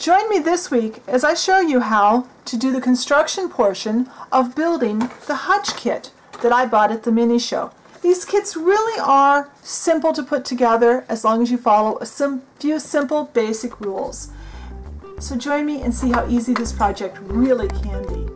Join me this week as I show you how to do the construction portion of building the Hutch Kit that I bought at the mini show. These kits really are simple to put together as long as you follow a few simple basic rules. So join me and see how easy this project really can be.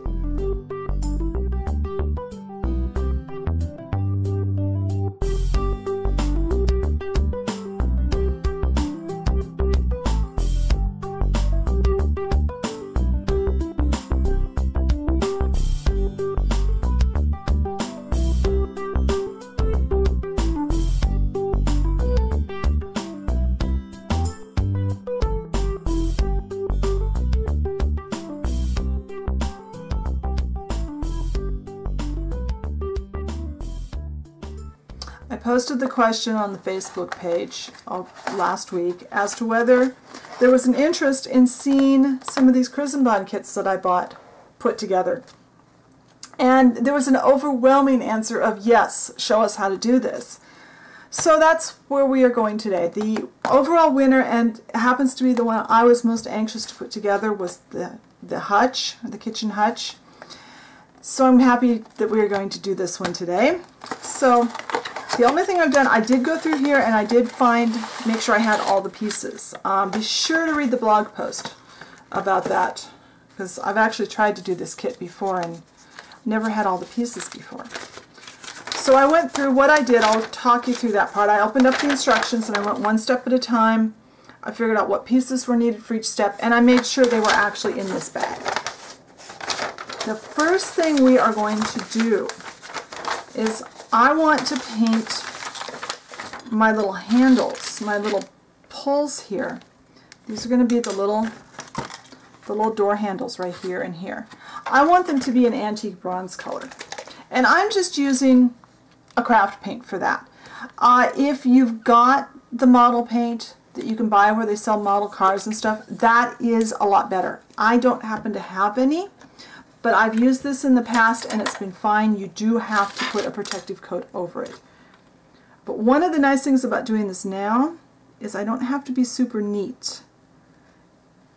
I posted the question on the Facebook page last week as to whether there was an interest in seeing some of these Chyrsnbon kits that I bought put together. And there was an overwhelming answer of yes, show us how to do this. So that's where we are going today. The overall winner, and happens to be the one I was most anxious to put together, was the hutch, or the kitchen hutch. So I'm happy that we are going to do this one today. So the only thing I've done, I did go through here and I did make sure I had all the pieces. Be sure to read the blog post about that, because I've actually tried to do this kit before and never had all the pieces before. So I went through what I did. I'll talk you through that part. I opened up the instructions and I went one step at a time. I figured out what pieces were needed for each step, and I made sure they were actually in this bag. The first thing we are going to do is I want to paint my little handles, my little pulls here. These are going to be the little door handles right here and here. I want them to be an antique bronze color. And I'm just using a craft paint for that. If you've got the model paint that you can buy where they sell model cars and stuff, that is a lot better. I don't happen to have any, but I've used this in the past and it's been fine. You do have to put a protective coat over it. But one of the nice things about doing this now is I don't have to be super neat.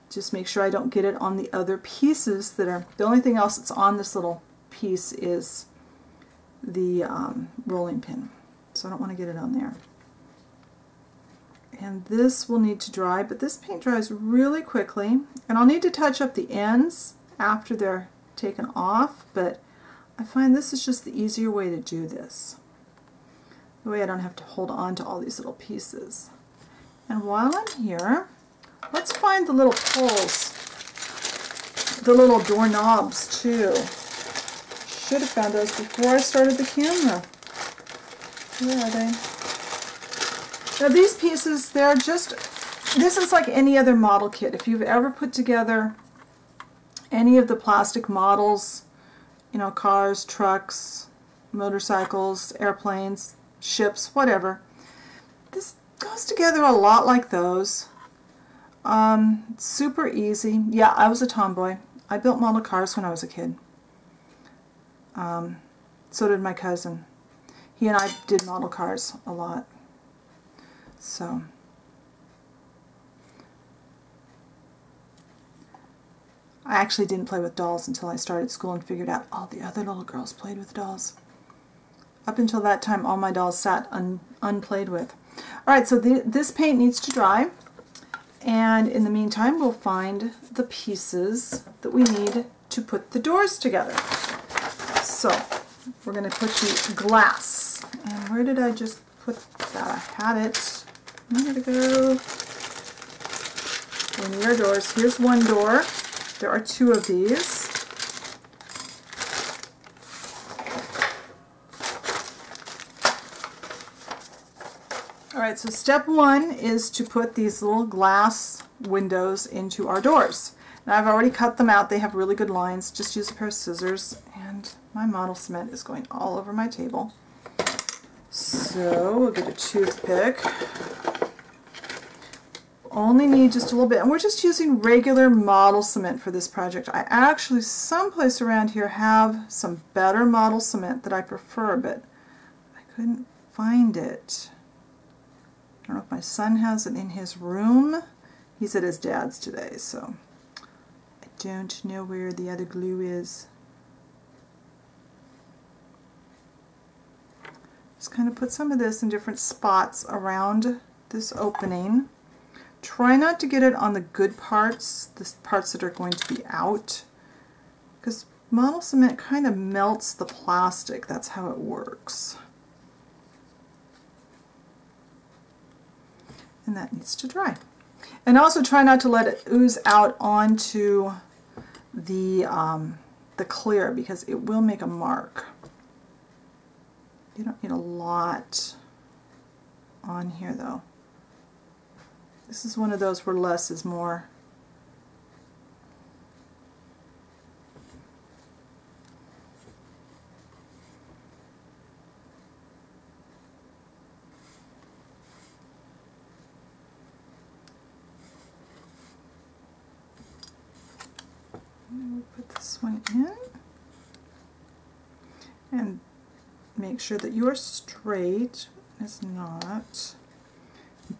Just make sure I don't get it on the other pieces that are, the only thing else that's on this little piece is the rolling pin. So I don't want to get it on there. And this will need to dry, but this paint dries really quickly. And I'll need to touch up the ends after they're taken off, but I find this is just the easier way to do this. The way I don't have to hold on to all these little pieces. And while I'm here, let's find the little pulls, the little doorknobs too. Should have found those before I started the camera. Where are they? Now these pieces, they're just, this is like any other model kit. If you've ever put together any of the plastic models, you know, cars, trucks, motorcycles, airplanes, ships, whatever, this goes together a lot like those. It's super easy. Yeah, I was a tomboy. I built model cars when I was a kid. So did my cousin. He and I did model cars a lot. So I actually didn't play with dolls until I started school and figured out all the other little girls played with dolls. Up until that time, all my dolls sat unplayed with. Alright, so this paint needs to dry, and in the meantime we'll find the pieces that we need to put the doors together. So we're going to put the glass, and where did I just put that? I had it. Where did it go? We need our doors. Here's one door. There are two of these. Alright, so step one is to put these little glass windows into our doors. Now I've already cut them out. They have really good lines. Just use a pair of scissors, and my model cement is going all over my table. So we'll get a toothpick. Only need just a little bit, and we're just using regular model cement for this project. I actually, someplace around here, have some better model cement that I prefer, but I couldn't find it. I don't know if my son has it in his room. He's at his dad's today, so I don't know where the other glue is. Just kind of put some of this in different spots around this opening. Try not to get it on the good parts, the parts that are going to be out, because model cement kind of melts the plastic. That's how it works. And that needs to dry. And also try not to let it ooze out onto the clear, because it will make a mark. You don't need a lot on here though. This is one of those where less is more. We'll put this one in and make sure that you are straight. It's not.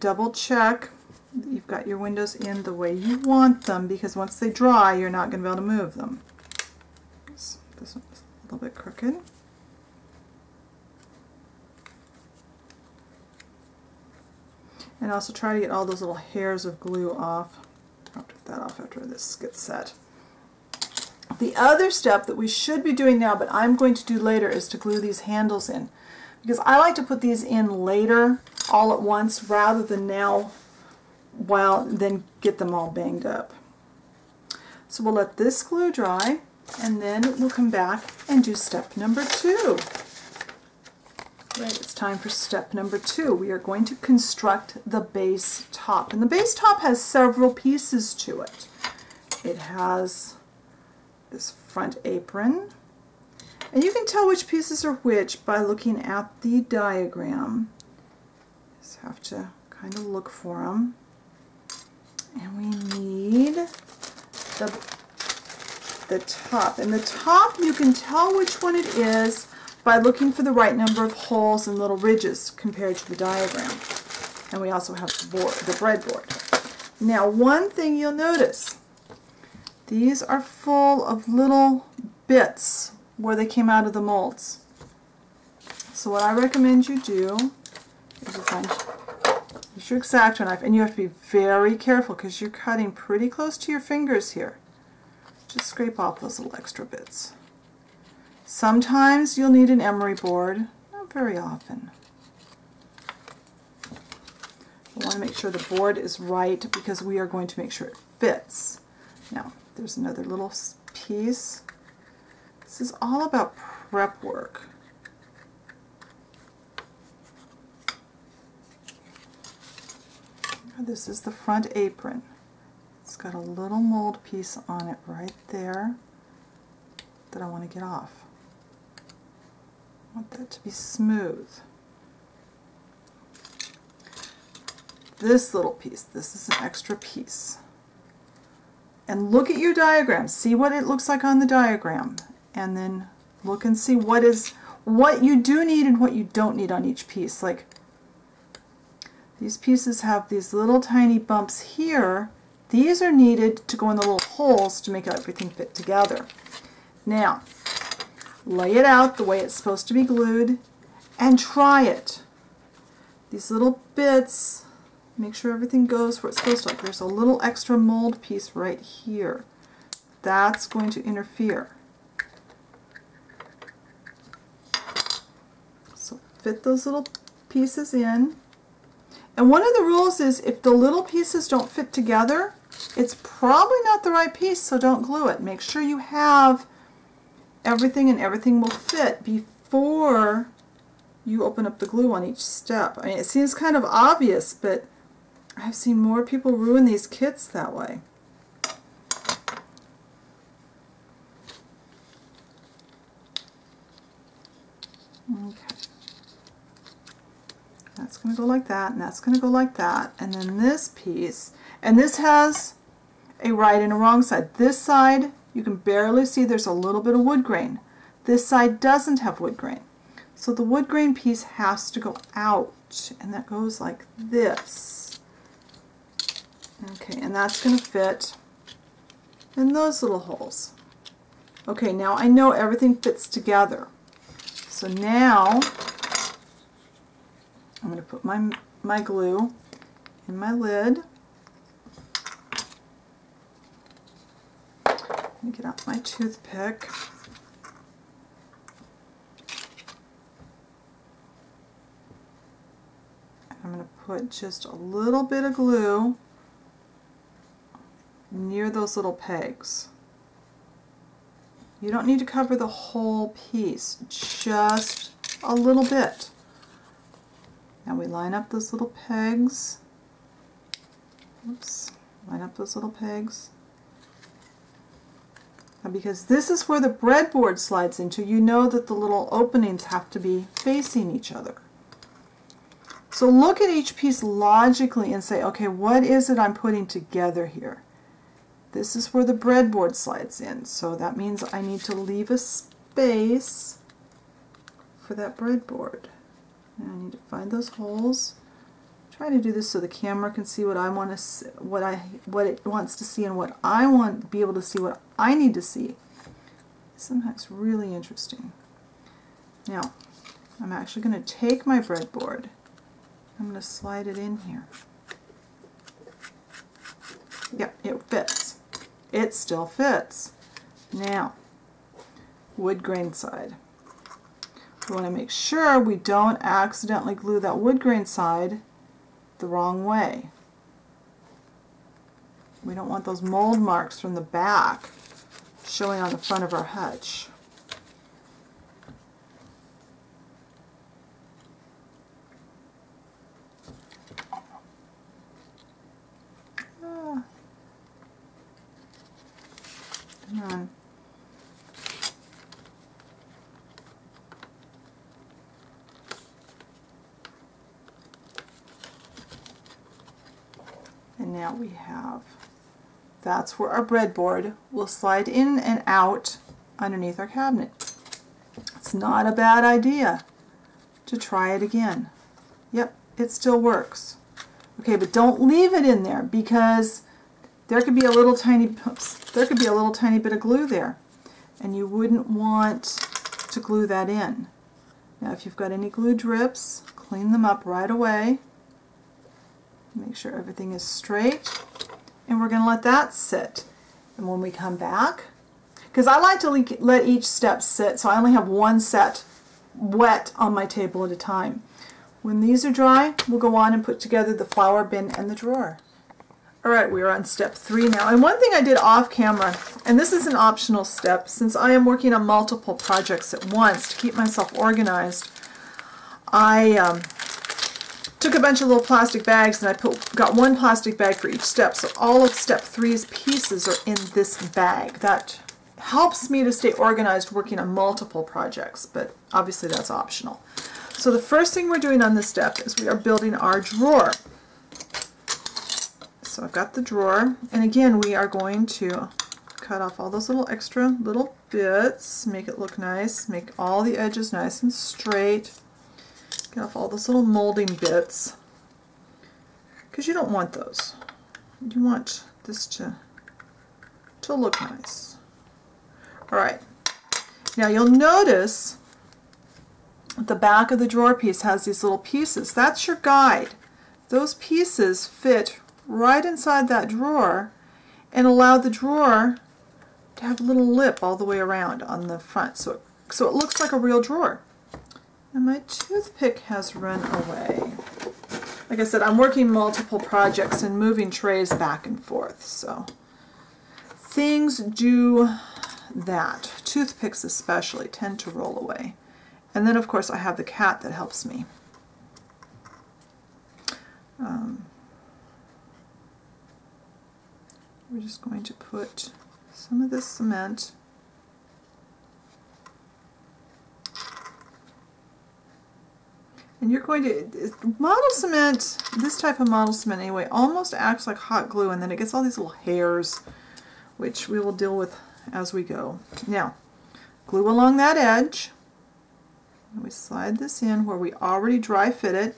Double check that you've got your windows in the way you want them, because once they dry, you're not going to be able to move them. This one's a little bit crooked. And also try to get all those little hairs of glue off. I'll take that off after this gets set. The other step that we should be doing now, but I'm going to do later, is to glue these handles in. Because I like to put these in later, all at once, rather than now, then get them all banged up. So we'll let this glue dry, and then we'll come back and do step number 2. Right, it's time for step number 2. We are going to construct the base top. And the base top has several pieces to it. It has this front apron, and you can tell which pieces are which by looking at the diagram. Just have to kind of look for them. And we need the top. And the top, you can tell which one it is by looking for the right number of holes and little ridges compared to the diagram. And we also have the breadboard. Now, one thing you'll notice, these are full of little bits where they came out of the molds. So what I recommend you do is you find your X-Acto knife, and you have to be very careful because you're cutting pretty close to your fingers here. Just scrape off those little extra bits. Sometimes you'll need an emery board, not very often. I want to make sure the board is right because we are going to make sure it fits. Now, there's another little piece. This is all about prep work. This is the front apron. It's got a little mold piece on it right there that I want to get off. I want that to be smooth. This little piece, this is an extra piece. And look at your diagram. See what it looks like on the diagram. And then look and see what you do need and what you don't need on each piece. Like, these pieces have these little tiny bumps here. These are needed to go in the little holes to make everything fit together. Now, lay it out the way it's supposed to be glued and try it. These little bits, make sure everything goes where it's supposed to. There's a little extra mold piece right here. That's going to interfere. So fit those little pieces in. And one of the rules is if the little pieces don't fit together, it's probably not the right piece, so don't glue it. Make sure you have everything and everything will fit before you open up the glue on each step. I mean, it seems kind of obvious, but I've seen more people ruin these kits that way. Okay. That's going to go like that, and that's going to go like that. And then this piece, and this has a right and a wrong side. This side, you can barely see there's a little bit of wood grain. This side doesn't have wood grain. So the wood grain piece has to go out, and that goes like this. Okay, and that's going to fit in those little holes. Okay, now I know everything fits together. So now I'm going to put my glue in my lid. Let me get out my toothpick. I'm going to put just a little bit of glue near those little pegs. You don't need to cover the whole piece, just a little bit. Now we line up those little pegs. Oops, line up those little pegs. Now because this is where the breadboard slides into, you know that the little openings have to be facing each other. So look at each piece logically and say, okay, what is it I'm putting together here? This is where the breadboard slides in, so that means I need to leave a space for that breadboard. And I need to find those holes. Try to do this so the camera can see what I want to see, what it wants to see, and what I want to be able to see what I need to see. Sometimes really interesting. Now, I'm actually going to take my breadboard. I'm going to slide it in here. Yep, it fits. It still fits. Now, wood grain side. We want to make sure we don't accidentally glue that wood grain side the wrong way. We don't want those mold marks from the back showing on the front of our hutch. Come on. And now we have, that's where our breadboard will slide in and out underneath our cabinet. It's not a bad idea to try it again. Yep, it still works. Okay, but don't leave it in there because there could be a little tiny, there could be a little tiny bit of glue there, and you wouldn't want to glue that in. Now, if you've got any glue drips, clean them up right away. Make sure everything is straight, and we're going to let that sit. And when we come back, because I like to let each step sit, so I only have one set wet on my table at a time. When these are dry, we'll go on and put together the flower bin and the drawer. Alright, we are on step 3 now. And one thing I did off camera, and this is an optional step, since I am working on multiple projects at once to keep myself organized, I took a bunch of little plastic bags and I got one plastic bag for each step. So all of step 3's pieces are in this bag. That helps me to stay organized working on multiple projects, but obviously that's optional. So the first thing we're doing on this step is we are building our drawer. So I've got the drawer, and again we are going to cut off all those little extra little bits, make it look nice, make all the edges nice and straight, get off all those little molding bits, because you don't want those. You want this to look nice. Alright, now you'll notice the back of the drawer piece has these little pieces. That's your guide. Those pieces fit right inside that drawer and allow the drawer to have a little lip all the way around on the front, so it looks like a real drawer. And my toothpick has run away. Like I said, I'm working multiple projects and moving trays back and forth, so things do that. Toothpicks especially tend to roll away. And then of course I have the cat that helps me. We're just going to put some of this cement and you're going to, model cement, this type of model cement anyway, almost acts like hot glue, and then it gets all these little hairs, which we will deal with as we go. Now, glue along that edge. And we slide this in where we already dry fit it.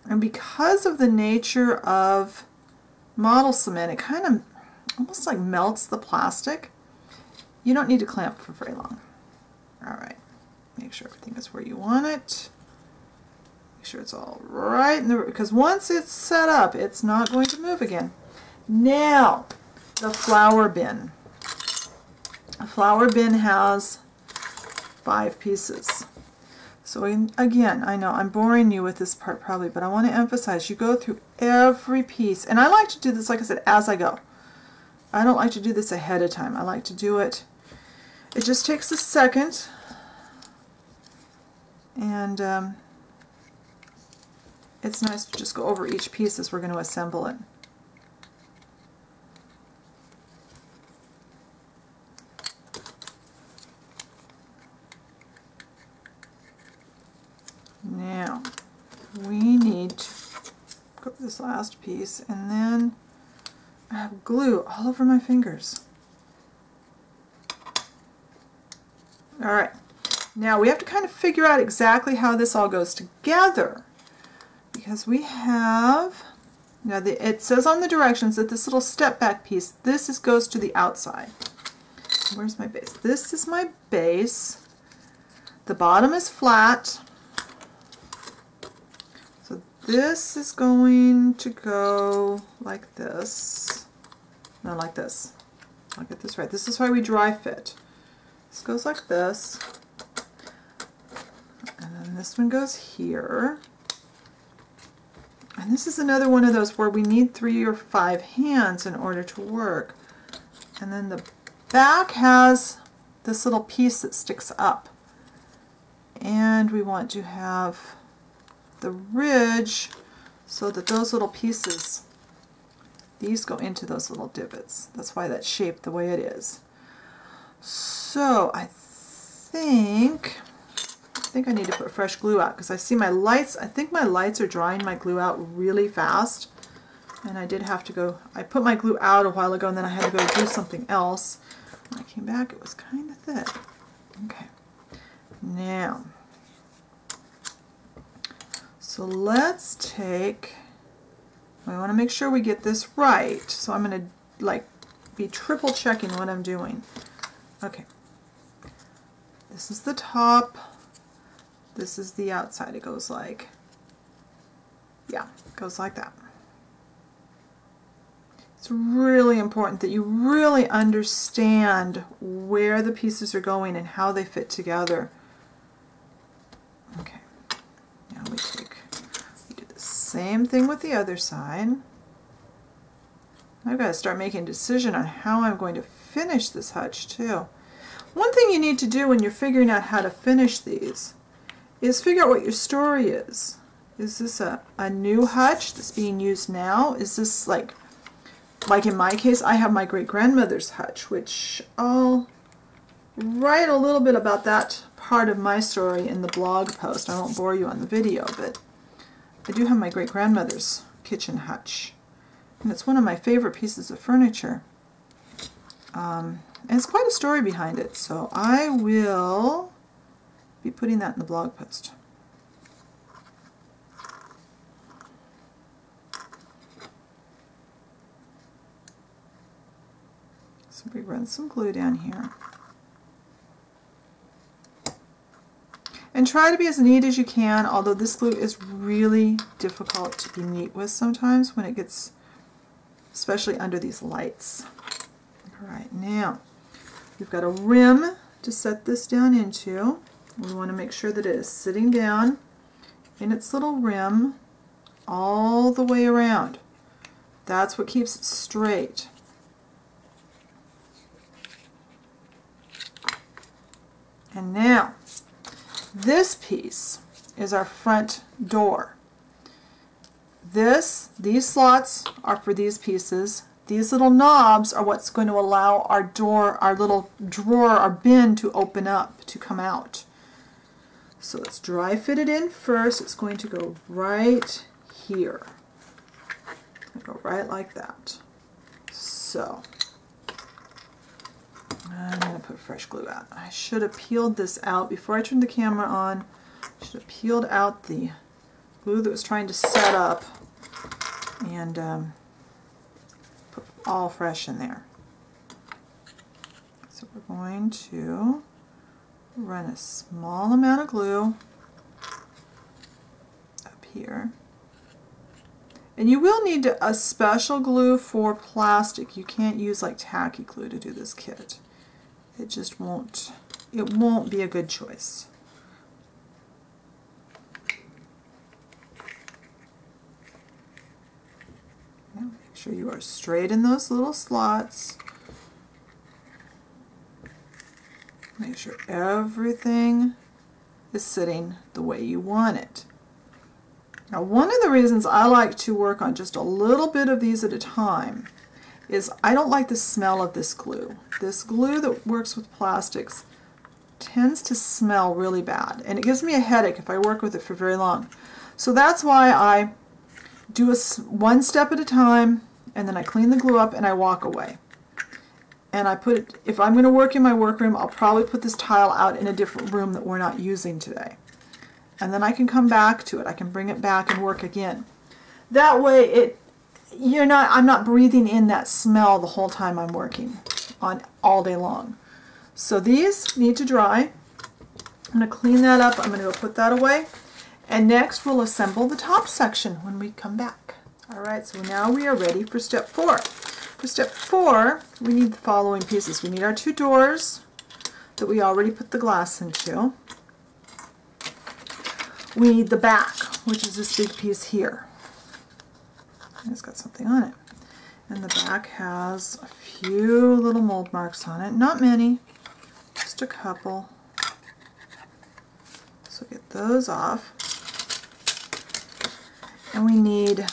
And because of the nature of model cement, it kind of almost like melts the plastic. You don't need to clamp for very long. All right, make sure everything is where you want it. Make sure it's all right in the, because once it's set up, it's not going to move again. Now, the flower bin. A flower bin has 5 pieces. So again, I know I'm boring you with this part probably, but I want to emphasize you go through every piece. And I like to do this, like I said, as I go. I don't like to do this ahead of time. I like to do it. It just takes a second. And it's nice to just go over each piece as we're going to assemble it. Now, we need to go over this last piece, and then I have glue all over my fingers. Alright, now we have to kind of figure out exactly how this all goes together, because we have, now it says on the directions that this little step back piece, this goes to the outside. Where's my base? This is my base. The bottom is flat. So this is going to go like this. No, like this. I'll get this right. This is why we dry fit. This goes like this. And then this one goes here. And this is another one of those where we need 3 or 5 hands in order to work. And then the back has this little piece that sticks up. And we want to have the ridge so that those little pieces, these go into those little divots. That's why that's shaped the way it is. So I think I need to put fresh glue out because I see my lights, I think my lights are drying my glue out really fast. And I did have to go, I put my glue out a while ago and then I had to go do something else. When I came back it was kind of thick. Okay, now, so let's take, we want to make sure we get this right. So I'm going to like be triple checking what I'm doing. Okay, this is the top, this is the outside. It goes like, yeah, it goes like that. It's really important that you really understand where the pieces are going and how they fit together. Okay, now we do the same thing with the other side. I've got to start making a decision on how I'm going to finish this hutch too. One thing you need to do when you're figuring out how to finish these is figure out what your story is. Is this a new hutch that's being used now? Is this like in my case, I have my great-grandmother's hutch, which I'll write a little bit about that part of my story in the blog post. I won't bore you on the video, but I do have my great-grandmother's kitchen hutch. And it's one of my favorite pieces of furniture. And it's quite a story behind it, so I will be putting that in the blog post. So we run some glue down here. And try to be as neat as you can, although this glue is really difficult to be neat with sometimes when it gets, especially under these lights. All right, now we've got a rim to set this down into. We want to make sure that it is sitting down in its little rim all the way around. That's what keeps it straight. And now, this piece is our front door. These slots are for these pieces. These little knobs are what's going to allow our door, our little drawer, our bin to open up, to come out. So let's dry fit it in first. It's going to go right here. Go right like that. So, I'm going to put fresh glue out. I should have peeled this out before I turned the camera on. I should have peeled out the glue that was trying to set up. And all fresh in there. So we're going to run a small amount of glue up here. And you will need a special glue for plastic. You can't use like tacky glue to do this kit. It just won't, it won't be a good choice. Now make sure you are straight in those little slots. Make sure everything is sitting the way you want it. Now, one of the reasons I like to work on just a little bit of these at a time is I don't like the smell of this glue. This glue that works with plastics tends to smell really bad, and it gives me a headache if I work with it for very long. So that's why I do one step at a time, and then I clean the glue up and I walk away. And I put it, if I'm going to work in my workroom, I'll probably put this tile out in a different room that we're not using today. And then I can come back to it. I can bring it back and work again. That way I'm not breathing in that smell the whole time I'm working on all day long. So these need to dry. I'm going to clean that up. I'm going to go put that away. And next we'll assemble the top section when we come back. Alright, so now we are ready for step 4. For step 4, we need the following pieces. We need our 2 doors that we already put the glass into. We need the back, which is this big piece here. It's got something on it. And the back has a few little mold marks on it. Not many, just a couple. So get those off. And we've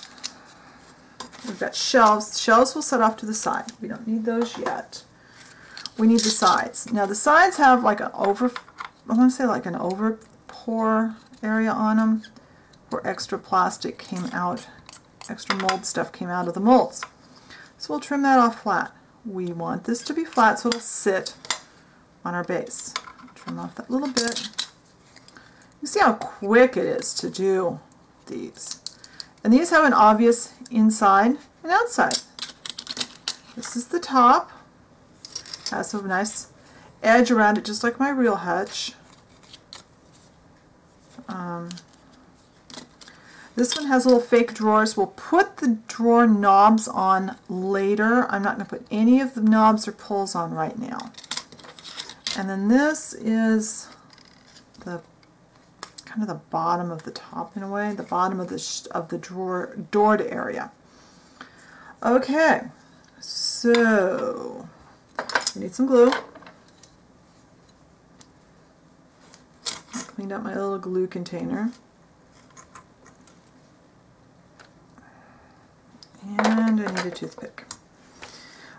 got shelves. Shelves will set off to the side. We don't need those yet. We need the sides. Now the sides have like an over pour area on them where extra plastic came out, extra mold stuff came out of the molds. So we'll trim that off flat. We want this to be flat so it'll sit on our base. Trim off that little bit. You see how quick it is to do these. And these have an obvious inside and outside. This is the top. Has a nice edge around it just like my real hutch. This one has little fake drawers. We'll put the drawer knobs on later. I'm not going to put any of the knobs or pulls on right now. And then this is the kind of the bottom of the top in a way, the bottom of the doored area. Okay, so we need some glue. I cleaned out my little glue container. And I need a toothpick.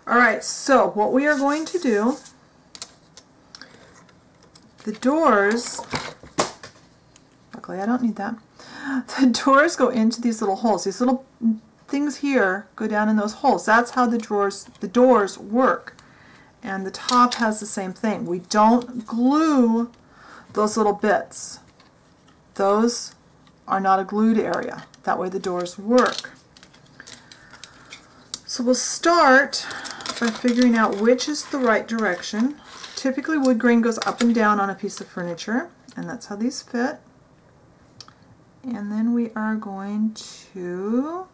Alright, so what we are going to do, the doors, luckily I don't need that, the doors go into these little holes. These little things here go down in those holes. That's how the doors work. And the top has the same thing. We don't glue those little bits. Those are not a glued area. That way the doors work. So we'll start by figuring out which is the right direction. Typically wood grain goes up and down on a piece of furniture, and that's how these fit. And then we are going to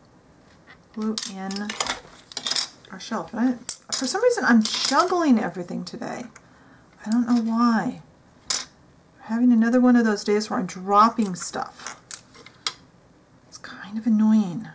glue in our shelf. For some reason I'm juggling everything today. I don't know why. I'm having another one of those days where I'm dropping stuff. It's kind of annoying.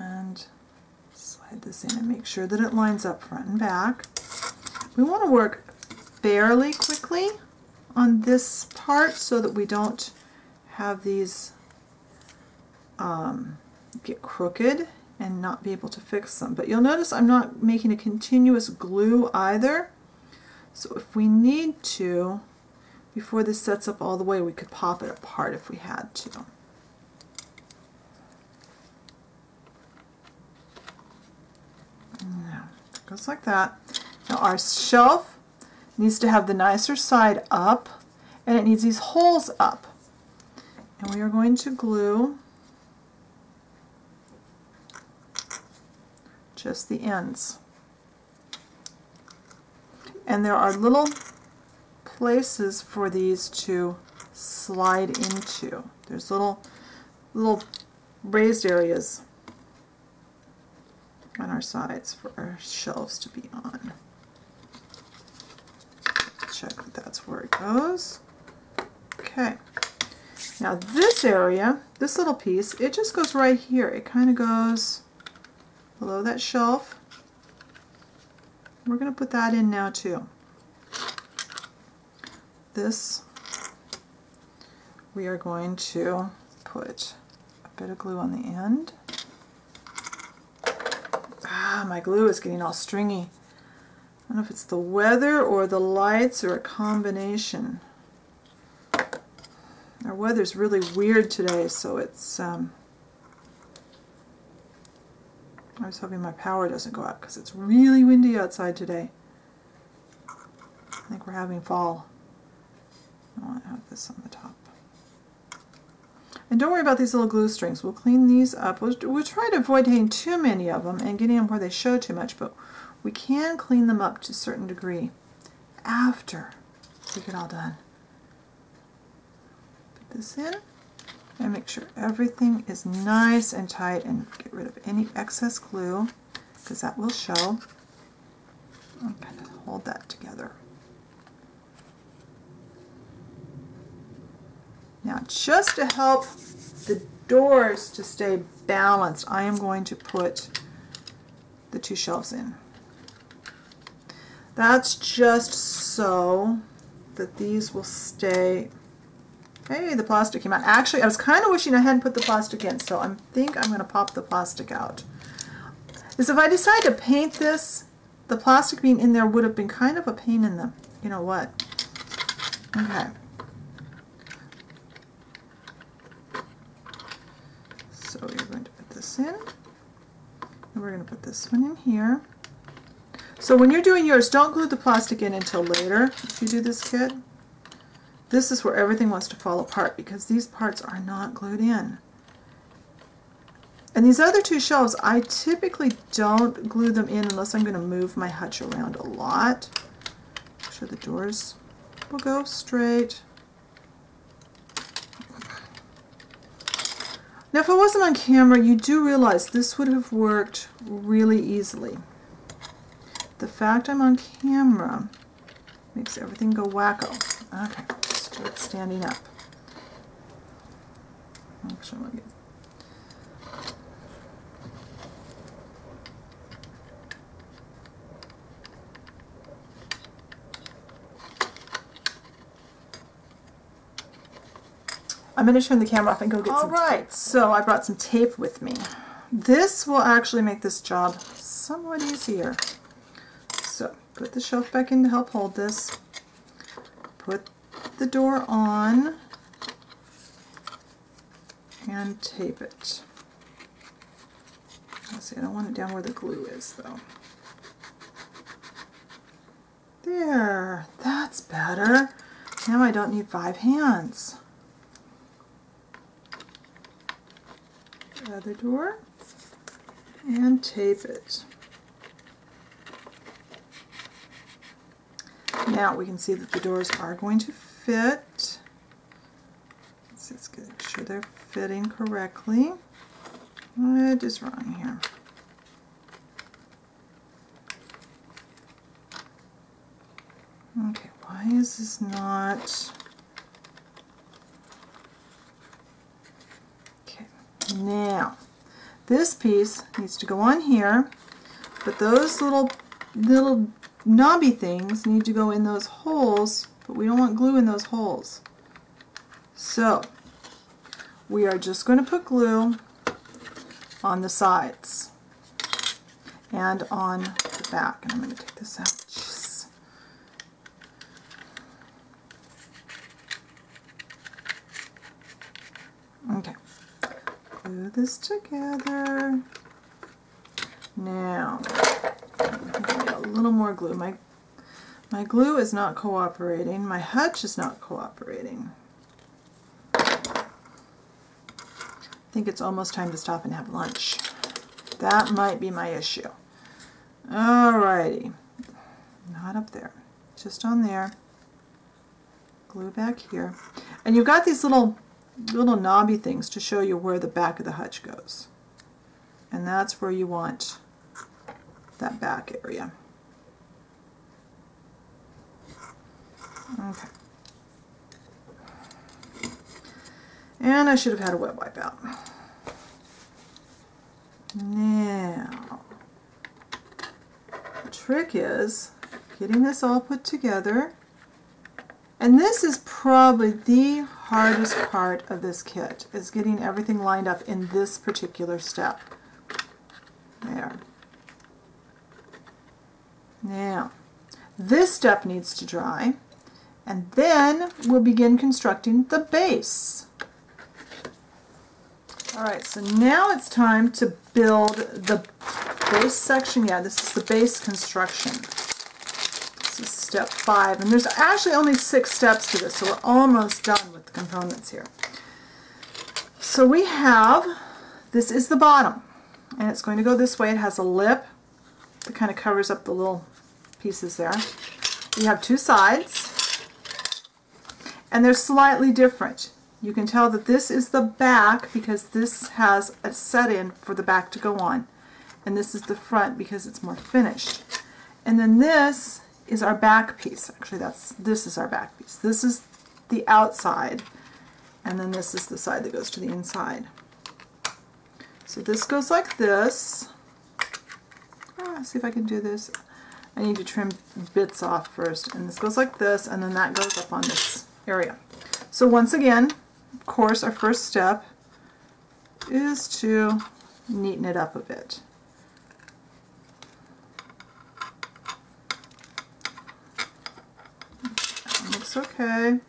And slide this in and make sure that it lines up front and back. We want to work fairly quickly on this part so that we don't have these get crooked and not be able to fix them. But you'll notice I'm not making a continuous glue either. So if we need to, before this sets up all the way. We could pop it apart if we had to. Now, it goes like that. Now our shelf needs to have the nicer side up, and it needs these holes up. And we are going to glue just the ends. And there are little places for these to slide into. There's little raised areas on our sides for our shelves to be on. Check that that's where it goes. Okay. Now this area, this little piece, it just goes right here. It kind of goes below that shelf. We're going to put that in now too. This, we are going to put a bit of glue on the end. Ah, my glue is getting all stringy. I don't know if it's the weather or the lights or a combination. Our weather's really weird today, so it's I was hoping my power doesn't go out because it's really windy outside today. I think we're having fall. I want to have this on the top. And don't worry about these little glue strings. We'll clean these up. We'll try to avoid getting too many of them and getting them where they show too much, but we can clean them up to a certain degree after we get all done. Put this in and make sure everything is nice and tight, and get rid of any excess glue because that will show. I'm going to hold that together. Now, just to help the doors to stay balanced, I am going to put the two shelves in. That's just so that these will stay. Hey, the plastic came out. Actually, I was kind of wishing I hadn't put the plastic in, so I think I'm going to pop the plastic out. Because if I decide to paint this, the plastic being in there would have been kind of a pain in the, you know what. Okay. So we're going to put this in, and we're going to put this one in here. So when you're doing yours, don't glue the plastic in until later. If you do this kit, this is where everything wants to fall apart because these parts are not glued in. And these other two shelves, I typically don't glue them in unless I'm going to move my hutch around a lot. Make sure the doors will go straight. Now, if I wasn't on camera, you do realize this would have worked really easily. The fact I'm on camera makes everything go wacko. Okay, let's do it standing up. Actually, I'm going to turn the camera off and go get some tape. Alright, so I brought some tape with me. This will actually make this job somewhat easier. So, put the shelf back in to help hold this. Put the door on and tape it. Let's see, I don't want it down where the glue is though. There, that's better. Now I don't need 5 hands. The other door and tape it. Now we can see that the doors are going to fit. Let's just make sure they're fitting correctly. What is wrong here? Okay, why is this not? Okay, now this piece needs to go on here, but those little knobby things need to go in those holes, but we don't want glue in those holes. So we are just going to put glue on the sides and on the back. And I'm going to take this out. Jeez. glue this together. Now, a little more glue. My glue is not cooperating. My hutch is not cooperating. I think it's almost time to stop and have lunch. That might be my issue. Alrighty. Not up there. Just on there. Glue back here. And you've got these little knobby things to show you where the back of the hutch goes. And that's where you want that back area. Okay. And I should have had a wet wipe out. Now, the trick is getting this all put together. And this is probably the hardest part of this kit, is getting everything lined up in this particular step. There. Now, this step needs to dry, and then we'll begin constructing the base. Alright, so now it's time to build the base section. Yeah, this is the base construction. This is step 5, and there's actually only 6 steps to this, so we're almost done with the components here. So we have, this is the bottom, and it's going to go this way. It has a lip that kind of covers up the little pieces there. We have 2 sides, and they're slightly different. You can tell that this is the back because this has a set-in for the back to go on, and this is the front because it's more finished. And then this is our back piece. Actually, this is our back piece. This is the outside, and then this is the side that goes to the inside. So this goes like this. See if I can do this. I need to trim bits off first, and this goes like this, and then that goes up on this area. So once again, of course, our first step is to neaten it up a bit. That looks okay.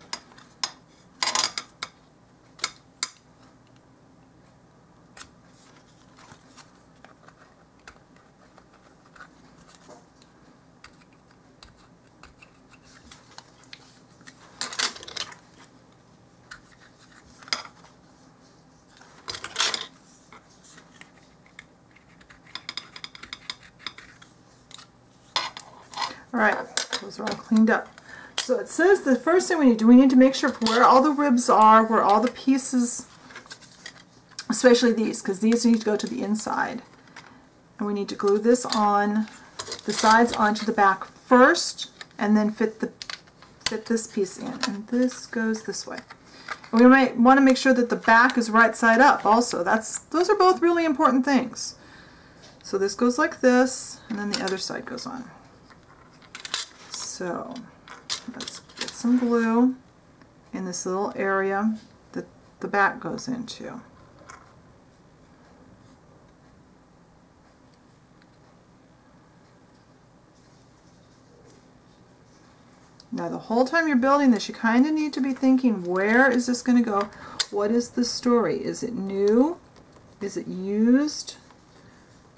Alright, those are all cleaned up. So it says the first thing we need to make sure where all the ribs are, where all the pieces, especially these, because these need to go to the inside. And we need to glue this on, the sides onto the back first, and then fit this piece in. And this goes this way. And we might want to make sure that the back is right side up also. Those are both really important things. So this goes like this, and then the other side goes on. So let's get some glue in this little area that the back goes into. Now the whole time you're building this, you kind of need to be thinking, where is this going to go? What is the story? Is it new? Is it used?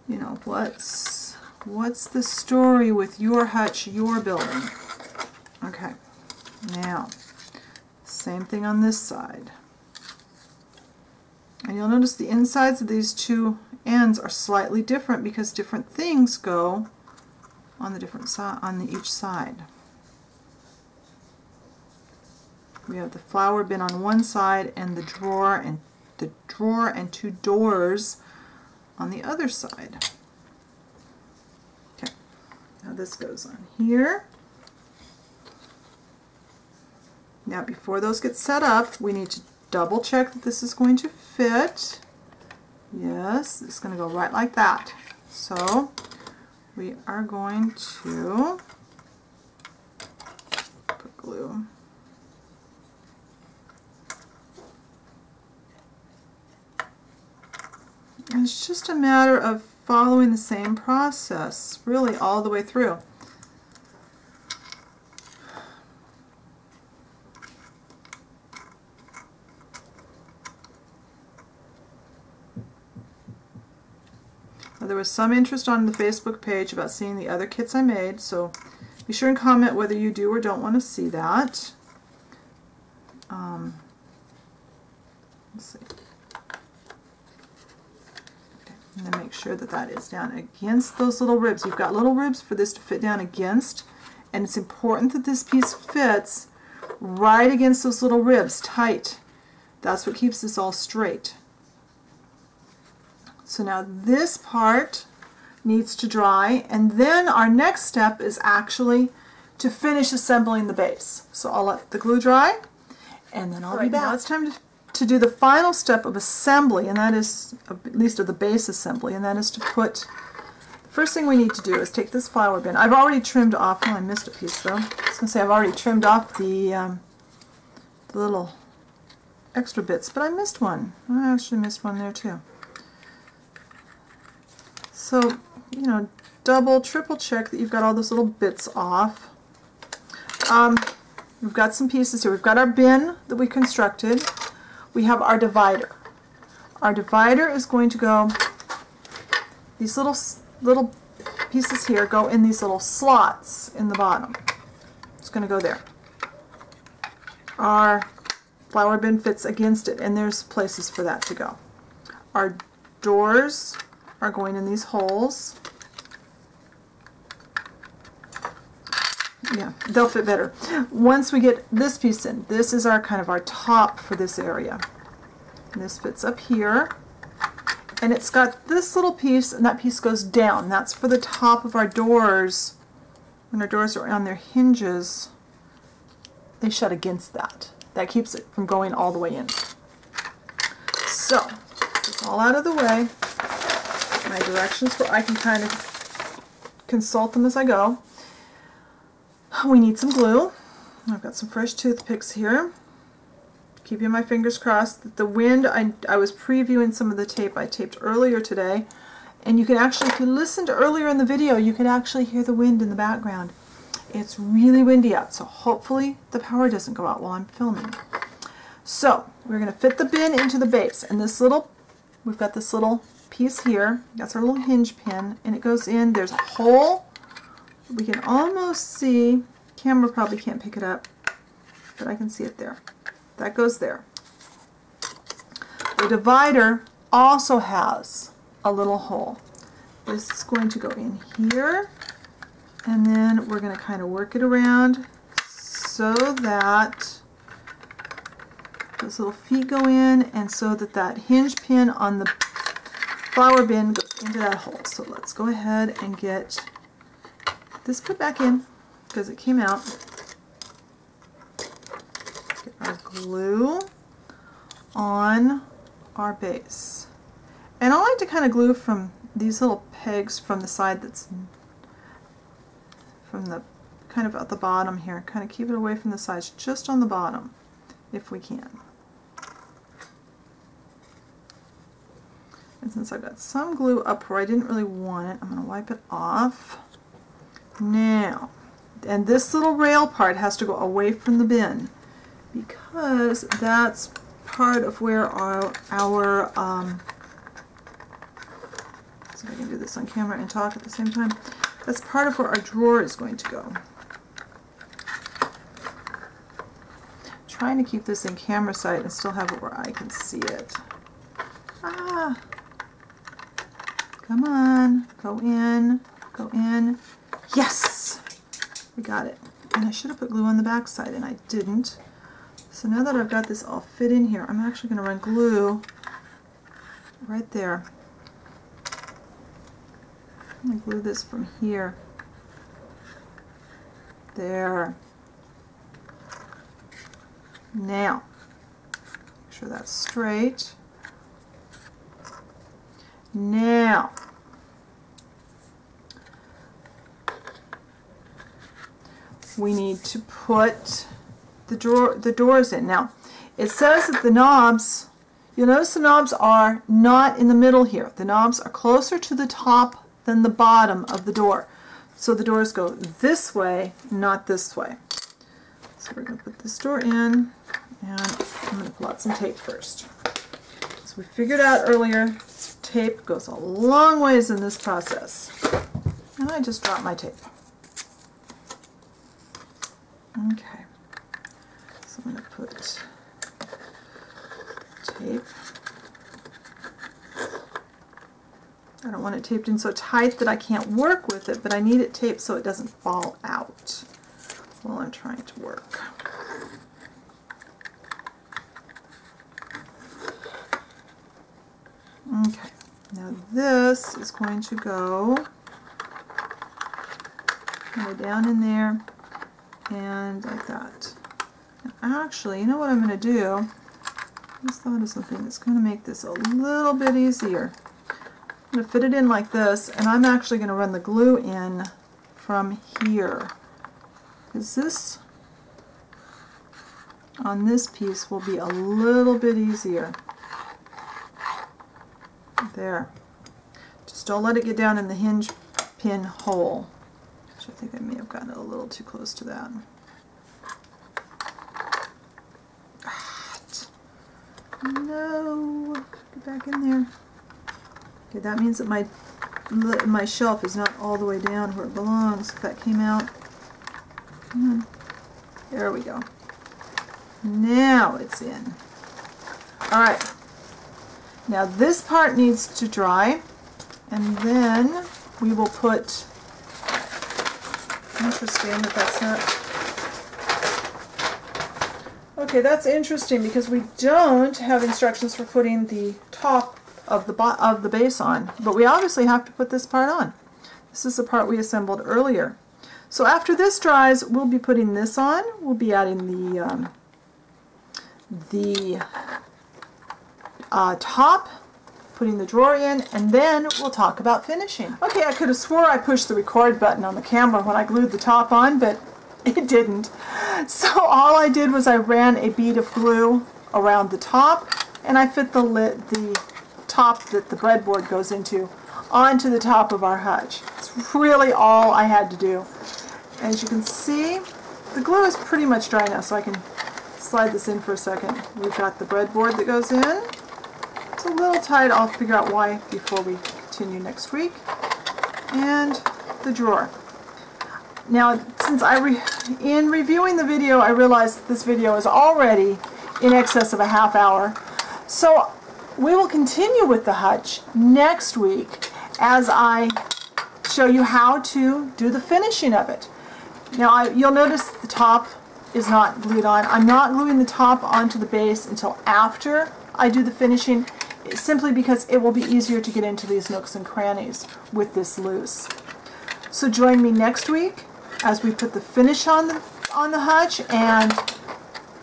You know, what's the story with your hutch you're building? Okay, now, same thing on this side. And you'll notice the insides of these 2 ends are slightly different because different things go on the different side, on each side. We have the flower bin on one side and the drawer and 2 doors on the other side. Okay, now this goes on here. Now before those get set up, we need to double check that this is going to fit. Yes, it's going to go right like that. So we are going to put glue. And it's just a matter of following the same process, really all the way through. There was some interest on the Facebook page about seeing the other kits I made, so be sure and comment whether you do or don't want to see that. Let's see. Okay. And then make sure that that is down against those little ribs. You've got little ribs for this to fit down against, and it's important that this piece fits right against those little ribs, tight. That's what keeps this all straight. So now this part needs to dry, and then our next step is actually to finish assembling the base. So I'll let the glue dry, and then I'll be back. Now it's time to do the final step of assembly, and that is, at least of the base assembly, and that is to put, the first thing we need to do is take this flower bin. I've already trimmed off, well, I missed a piece though. I was going to say I've already trimmed off the little extra bits, but I missed one. I actually missed one there too. So, you know, double, triple check that you've got all those little bits off. We've got some pieces here. We've got our bin that we constructed. We have our divider. Our divider is going to go, these little pieces here go in these little slots in the bottom. It's going to go there. Our flower bin fits against it, and there's places for that to go. Our doors are going in these holes. Yeah, they'll fit better. Once we get this piece in, this is our kind of our top for this area. And this fits up here. And it's got this little piece, and that piece goes down. That's for the top of our doors. When our doors are on their hinges, they shut against that. That keeps it from going all the way in. So, it's all out of the way. My directions where I can kind of consult them as I go. We need some glue. I've got some fresh toothpicks here. Keeping my fingers crossed that the wind, I was previewing some of the tape I taped earlier today, and you can actually, if you listened earlier in the video, you could actually hear the wind in the background. It's really windy out, so hopefully the power doesn't go out while I'm filming. So we're going to fit the bin into the base, and this little, we've got this little piece here. That's our little hinge pin, and it goes in. There's a hole. We can almost see, camera probably can't pick it up, but I can see it there. That goes there. The divider also has a little hole. This is going to go in here, and then we're going to kind of work it around so that those little feet go in, and so that that hinge pin on the flower bin goes into that hole. So let's go ahead and get this put back in because it came out. Get our glue on our base. And I like to kind of glue from these little pegs from the side that's from the kind of at the bottom here. Kind of keep it away from the sides, just on the bottom if we can. And since I've got some glue up where I didn't really want it, I'm going to wipe it off. Now, and this little rail part has to go away from the bin because that's part of where our let's see if I can do this on camera and talk at the same time. That's part of where our drawer is going to go. I'm trying to keep this in camera sight and still have it where I can see it. Ah! Come on, go in, go in. Yes! We got it. And I should have put glue on the back side, and I didn't. So now that I've got this all fit in here, I'm actually going to run glue right there. I'm going to glue this from here. There. Now, make sure that's straight. Now, we need to put the doors in. Now, it says that the knobs, you'll notice the knobs are not in the middle here. The knobs are closer to the top than the bottom of the door. So the doors go this way, not this way. So we're going to put this door in, and I'm going to pull out some tape first. So we figured out earlier, tape goes a long ways in this process. And I just dropped my tape. Okay, so I'm going to put tape. I don't want it taped in so tight that I can't work with it, but I need it taped so it doesn't fall out while I'm trying to work. Okay, now this is going to go kind of down in there and like that. Now actually, you know what I'm going to do? I just thought of something that's going to make this a little bit easier. I'm going to fit it in like this, and I'm actually going to run the glue in from here. Because this, on this piece, will be a little bit easier. There. Just don't let it get down in the hinge pin hole. Which I think I may have gotten it a little too close to that. No! Get back in there. Okay, that means that my shelf is not all the way down where it belongs. If that came out. Come on. There we go. Now it's in. Alright. Now this part needs to dry, and then we will put, interesting that that's not, okay, that's interesting because we don't have instructions for putting the top of the base on, but we obviously have to put this part on. This is the part we assembled earlier. So after this dries, we'll be putting this on. We'll be adding the top, putting the drawer in, and then we'll talk about finishing. Okay, I could have swore I pushed the record button on the camera when I glued the top on, but it didn't. So all I did was I ran a bead of glue around the top, and I fit the top that the breadboard goes into onto the top of our hutch. It's really all I had to do. As you can see, the glue is pretty much dry now, so I can slide this in for a second. We've got the breadboard that goes in. It's a little tight. I'll figure out why before we continue next week. And the drawer. Now, since in reviewing the video, I realized that this video is already in excess of a half hour. So we will continue with the hutch next week as I show you how to do the finishing of it. Now, you'll notice the top is not glued on. I'm not gluing the top onto the base until after I do the finishing, simply because it will be easier to get into these nooks and crannies with this loose. So join me next week as we put the finish on the hutch and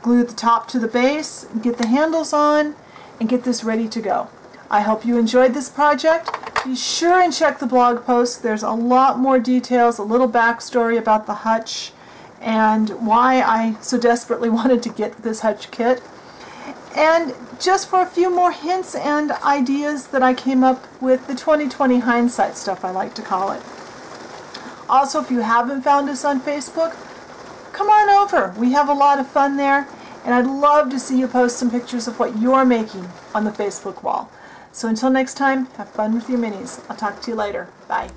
glue the top to the base, get the handles on, and get this ready to go. I hope you enjoyed this project. Be sure and check the blog post. There's a lot more details, a little backstory about the hutch and why I so desperately wanted to get this hutch kit. And just for a few more hints and ideas that I came up with, the 20/20 hindsight stuff I like to call it. Also, if you haven't found us on Facebook, come on over. We have a lot of fun there, and I'd love to see you post some pictures of what you're making on the Facebook wall. So until next time, have fun with your minis. I'll talk to you later. Bye.